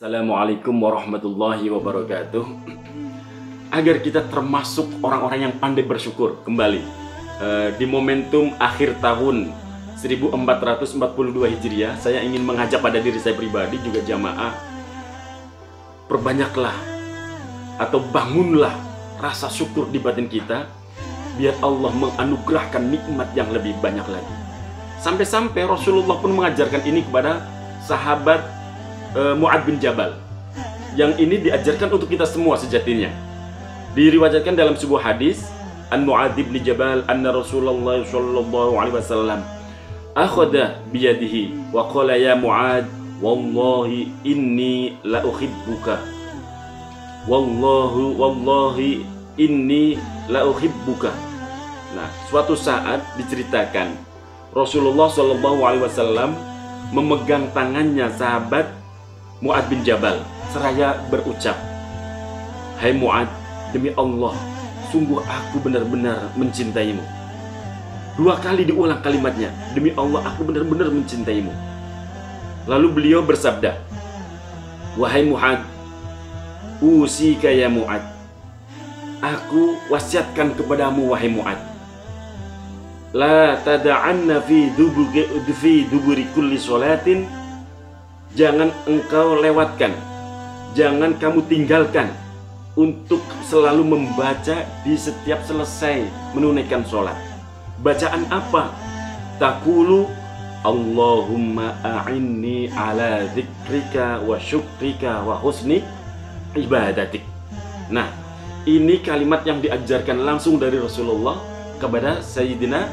Assalamualaikum warahmatullahi wabarakatuh. Agar kita termasuk orang-orang yang pandai bersyukur kembali di momentum akhir tahun 1442 Hijriah, saya ingin mengajak pada diri saya pribadi juga jamaah, perbanyaklah atau bangunlah rasa syukur di batin kita, biar Allah menganugerahkan nikmat yang lebih banyak lagi. Sampai-sampai Rasulullah pun mengajarkan ini kepada sahabat Mu'ad bin Jabal. Yang ini diajarkan untuk kita semua sejatinya. Diriwayatkan dalam sebuah hadis, an Mu'ad bin Jabal anna Rasulullah sallallahu alaihi wasallam akhadha biyadihi wa qala ya Mu'ad wallahi inni la uhibbuka. Wallahi inni la uhibbuka. Nah, suatu saat diceritakan Rasulullah sallallahu alaihi wasallam memegang tangannya sahabat Mu'ad bin Jabal seraya berucap, "Hai Mu'ad, demi Allah, sungguh aku benar-benar mencintaimu." Dua kali diulang kalimatnya, "Demi Allah, aku benar-benar mencintaimu." Lalu beliau bersabda, "Wahai Mu'ad, usika ya Mu'ad, aku wasiatkan kepadamu wahai Mu'ad, la tada'anna fi duburi kulli sholatin, jangan engkau lewatkan, jangan kamu tinggalkan untuk selalu membaca di setiap selesai menunaikan sholat. Bacaan apa? Taqulu Allahumma a'inni ala dzikrika wa syukrika wa husni ibadatik." Nah, ini kalimat yang diajarkan langsung dari Rasulullah kepada Sayyidina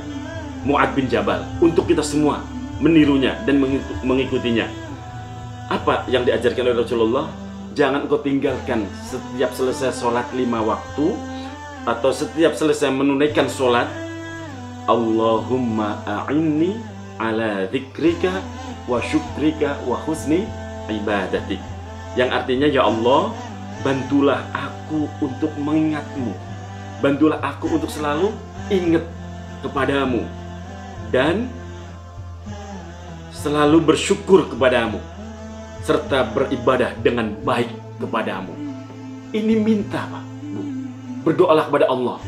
Mu'ad bin Jabal untuk kita semua menirunya dan mengikutinya. Apa yang diajarkan oleh Rasulullah? Jangan kau tinggalkan setiap selesai sholat 5 waktu atau setiap selesai menunaikan sholat, Allahumma a'inni ala dzikrika wa syukrika wa husni ibadatik. Yang artinya, ya Allah, bantulah aku untuk mengingatmu, bantulah aku untuk selalu ingat kepadamu dan selalu bersyukur kepadamu, serta beribadah dengan baik kepadamu. Ini minta, Pak, Bu. Berdoalah kepada Allah.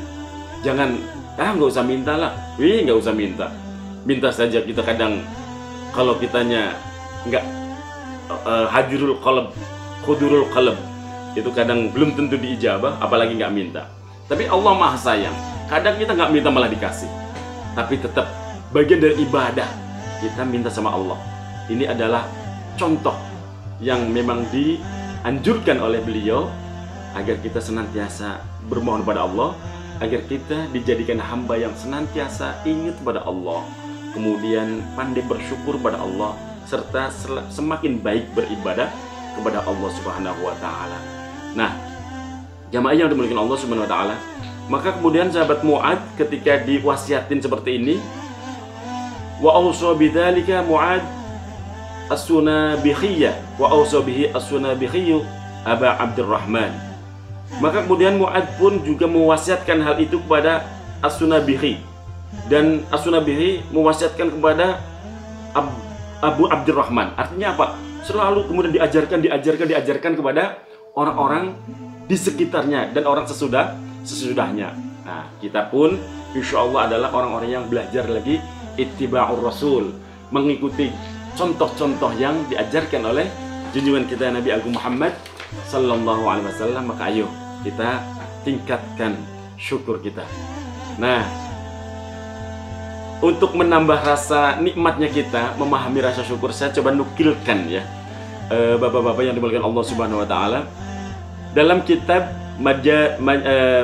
Jangan, nggak usah minta lah. Nggak usah minta. Minta saja kita kadang, kalau kitanya nggak hadirul qalb, khudurul qalb, itu kadang belum tentu diijabah, apalagi nggak minta. Tapi Allah Maha Sayang. Kadang kita nggak minta malah dikasih. Tapi tetap bagian dari ibadah, kita minta sama Allah. Ini adalah contoh yang memang dianjurkan oleh beliau agar kita senantiasa bermohon kepada Allah, agar kita dijadikan hamba yang senantiasa ingat kepada Allah, kemudian pandai bersyukur pada Allah, serta semakin baik beribadah kepada Allah Subhanahu wa Ta'ala. Nah, jamaah yang dimuliakan Allah Subhanahu wa Ta'ala, maka kemudian sahabat Mu'ad ketika diwasiatin seperti ini, wa ausa bidzalika Mu'ad as-Sunabikhiyya wa ausa bihi as-Sunabikhiyyu Aba Abdurrahman. Maka kemudian Mu'ad pun juga mewasiatkan hal itu kepada as-Sunabikhi, dan as-Sunabikhi mewasiatkan kepada Abu Abdurrahman. Artinya apa? Selalu kemudian diajarkan kepada orang-orang di sekitarnya dan orang sesudahnya. Nah, kita pun insya Allah adalah orang-orang yang belajar lagi ittiba'ur Rasul, mengikuti contoh-contoh yang diajarkan oleh junjungan kita Nabi Agung Muhammad sallallahu alaihi wasallam. Maka ayo kita tingkatkan syukur kita. Nah, untuk menambah rasa nikmatnya kita memahami rasa syukur, saya coba nukilkan ya, bapak-bapak yang dimuliakan Allah Subhanahu wa Ta'ala, dalam kitab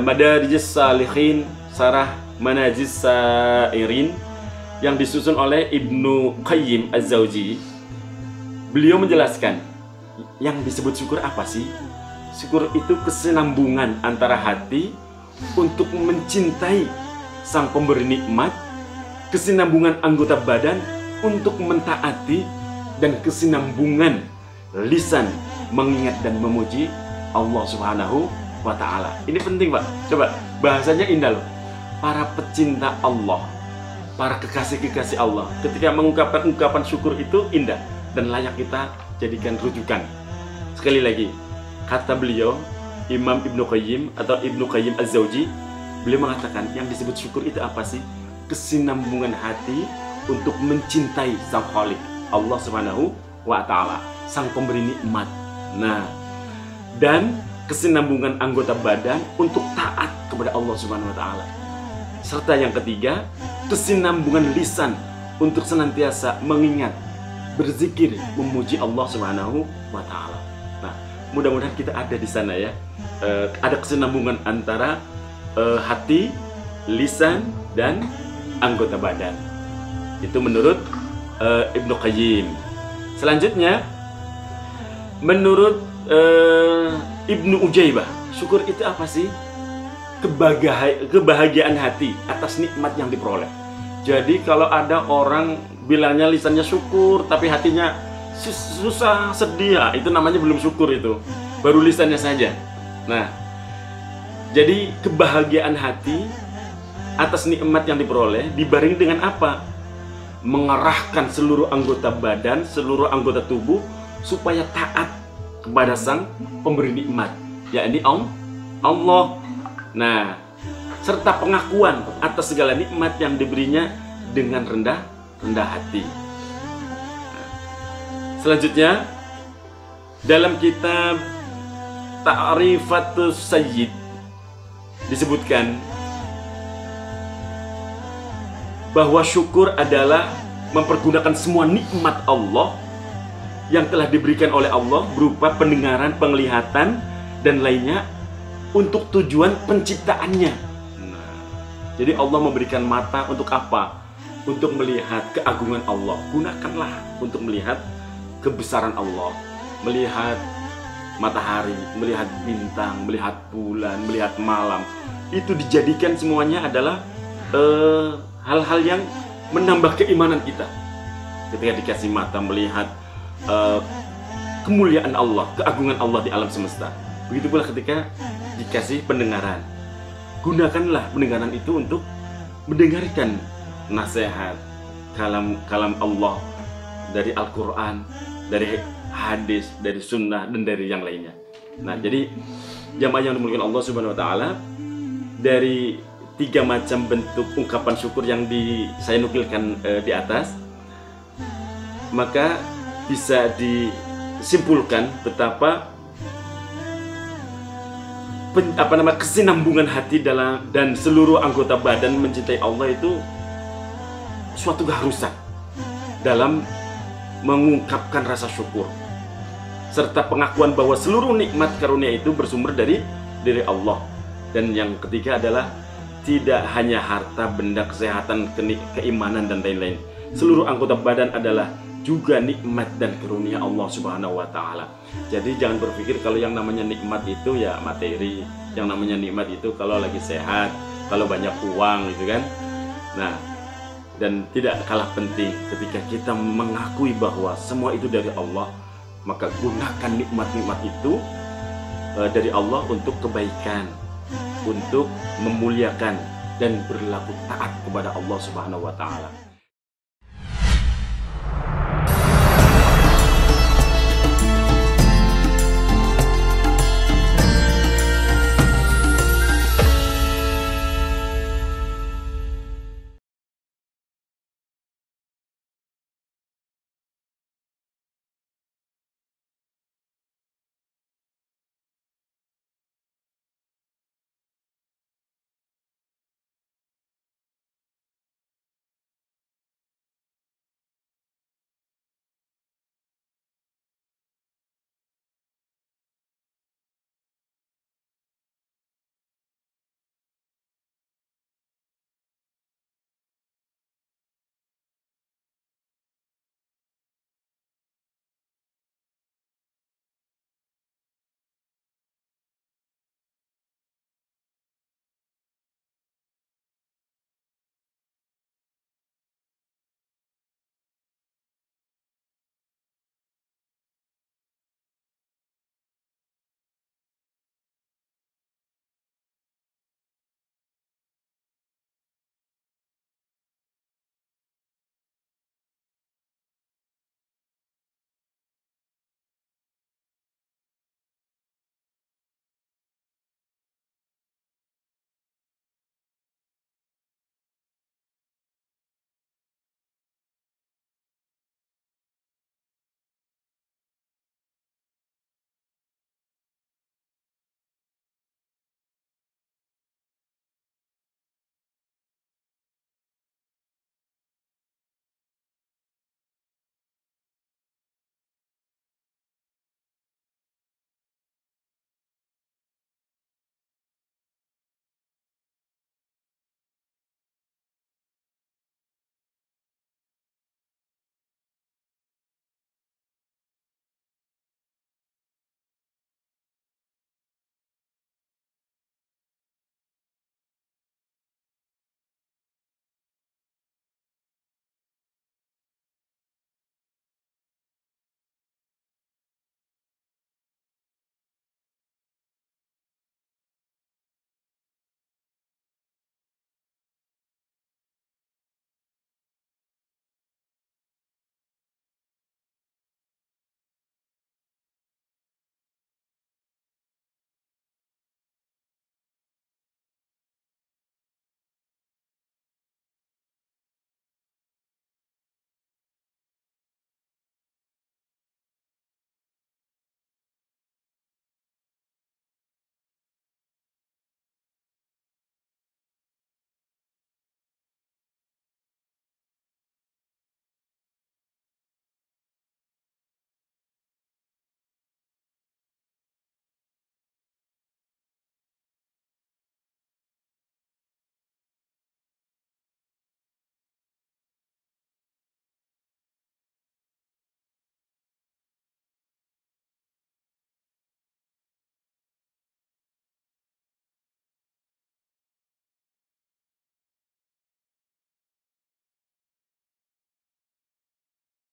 Madarijus Salihin Sarah Manajis Sairin yang disusun oleh Ibnu Qayyim Az-Zawji, beliau menjelaskan yang disebut syukur apa sih? Syukur itu kesinambungan antara hati untuk mencintai sang pemberi nikmat, kesinambungan anggota badan untuk mentaati, dan kesinambungan lisan mengingat dan memuji Allah Subhanahu wa Ta'ala. Ini penting, Pak. Coba, bahasanya indah loh. Para pecinta Allah, para kekasih-kekasih Allah, ketika mengungkapkan ungkapan syukur itu indah dan layak kita jadikan rujukan. Sekali lagi, kata beliau Imam Ibnu Qayyim atau Ibnu Qayyim Az-Zawji, beliau mengatakan yang disebut syukur itu apa sih? Kesinambungan hati untuk mencintai Sang Khalik, Allah Subhanahu wa Ta'ala, Sang Pemberi nikmat. Nah, dan kesinambungan anggota badan untuk taat kepada Allah Subhanahu wa Ta'ala. Serta yang ketiga, kesinambungan lisan untuk senantiasa mengingat, berzikir, memuji Allah Subhanahu wa Ta'ala. Nah, mudah-mudahan kita ada di sana ya. Ada kesinambungan antara hati, lisan, dan anggota badan. Itu menurut Ibnu Qayyim. Selanjutnya, menurut Ibnu Ujaibah, syukur itu apa sih? Kebahagiaan hati atas nikmat yang diperoleh. Jadi kalau ada orang bilangnya lisannya syukur tapi hatinya susah, sedih, ya, itu namanya belum syukur, itu baru lisannya saja. Nah, jadi kebahagiaan hati atas nikmat yang diperoleh dibarengi dengan apa? Mengerahkan seluruh anggota badan, seluruh anggota tubuh supaya taat kepada Sang Pemberi nikmat, yakni Allah. Nah, serta pengakuan atas segala nikmat yang diberinya dengan rendah hati. Nah, selanjutnya dalam kitab Ta'rifatus Sayyid disebutkan bahwa syukur adalah mempergunakan semua nikmat Allah yang telah diberikan oleh Allah berupa pendengaran, penglihatan, dan lainnya untuk tujuan penciptaannya. Nah, jadi Allah memberikan mata untuk apa? Untuk melihat keagungan Allah. Gunakanlah untuk melihat kebesaran Allah, melihat matahari, melihat bintang, melihat bulan, melihat malam. Itu dijadikan semuanya adalah hal-hal yang menambah keimanan kita. Ketika dikasih mata melihat kemuliaan Allah, keagungan Allah di alam semesta. Begitu pula ketika dikasih pendengaran. Gunakanlah pendengaran itu untuk mendengarkan nasihat, kalam Allah dari Al-Quran, dari hadis, dari sunnah, dan dari yang lainnya. Nah, jadi jamaah yang dimuliakan Allah Subhanahu wa Ta'ala, dari 3 macam bentuk ungkapan syukur yang saya nukilkan di atas, maka bisa disimpulkan betapa kesinambungan hati dan seluruh anggota badan mencintai Allah itu suatu keharusan dalam mengungkapkan rasa syukur, serta pengakuan bahwa seluruh nikmat karunia itu bersumber dari Allah. Dan yang ketiga adalah tidak hanya harta, benda, kesehatan, keimanan, dan lain-lain. Seluruh anggota badan adalah juga nikmat dan karunia Allah Subhanahu wa Ta'ala. Jadi jangan berpikir kalau yang namanya nikmat itu ya materi, yang namanya nikmat itu kalau lagi sehat, kalau banyak uang, gitu kan. Nah, dan tidak kalah penting ketika kita mengakui bahwa semua itu dari Allah, maka gunakan nikmat-nikmat itu dari Allah untuk kebaikan, untuk memuliakan dan berlaku taat kepada Allah Subhanahu wa Ta'ala.